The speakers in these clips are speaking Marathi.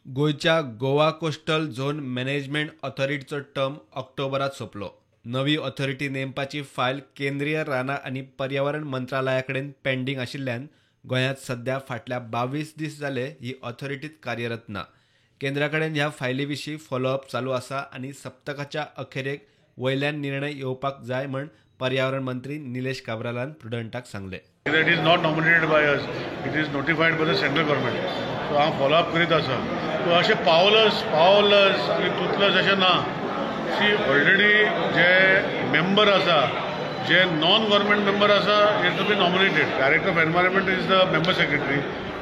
गोयच्या गोवा कोस्टल झोन मॅनेजमेंट ऑथॉरिटीचो टर्म ऑक्टोबरात सोंपलो. नवी ऑथॉरिटी नेमपाची फायल केंद्रीय रानां आनी पर्यावरण मंत्रालयाकडेन पेंडींग आशिल्ल्यान गोंयांत सध्या फाटल्या 22 दीस जाले ही ऑथॉरिटी कार्यरत ना. केंद्राकडेन ह्या फायली विशीं फॉलोअप चालू आसा आनी सप्तकाच्या अखेरेक वयल्यान निर्णय येवपाक जाय म्हण पर्यावरण मंत्री निलेश काब्रालान प्रुडंटाक सांगले. It is not nominated by us. It is notified by the central government. So हांव फॉलोअप करीत आसा. सो अशें पावलस आनी तुतलस अशें ना. सी ऑलरेडी जे मेंबर आसा, जे नॉन गव्हर्मेंट मेंबर आसा, it to be nominated. Director of environment is the member secretary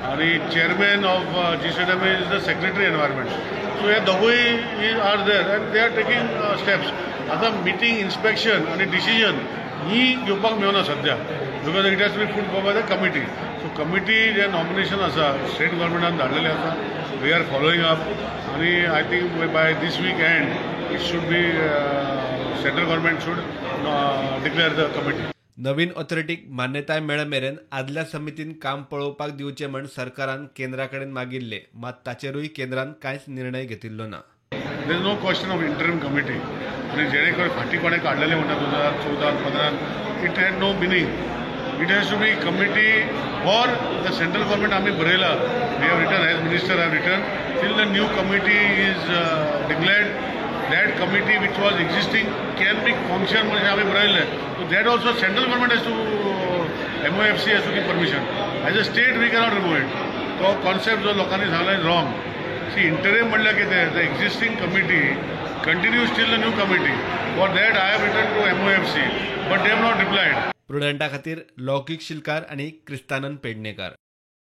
आणि chairman of GCDMA is the secretary environment. So हे दोगूय are there and they are taking steps. आतां मिटींग, इन्स्पेक्शन आणि डिसिजन ही घेवपाक मेळना सध्या, because it has to be food for by the committee. So committee जे नॉमिनेशन आसा स्टेट गव्हर्मेंटान धाडलेलें आसा, वी आर फॉलोईंग अप आणि I think by this weekend it should be central government should declare the committee. नवीन ऑथॉरिटीक मान्यताय मेळ मेरेन आदल्या समितीन काम पळोवपाक दिवचे म्हण सरकारान केंद्राकडेन मागिल्ले, मात ताचेरूय केंद्रान कांयच निर्णय घेतिल्लो ना. There is no question of interim committee. आणि जेणे करून फाटी कोणे काढलेले म्हणटा 2014-15 it had no meaning. It has to be committee for the central government. आम्ही बरयला, we have return as minister have return till the new committee is declared. That committee which was existing can be function म्हणजे आम्ही बरयले. So that also central government has to MOFC has to give permission. As a state we cannot remove it. तो कॉन्सेप्ट जो लोकांनी सांगला इज रॉंग. सी इंटरिम म्हणल्यार कितें, the existing committee continues till the new committee. For that I have written to MOFC, but they have not replied. प्रुडंटा खातीर लौकिक शिलकार आणि क्रिस्तानंद पेडणेकर.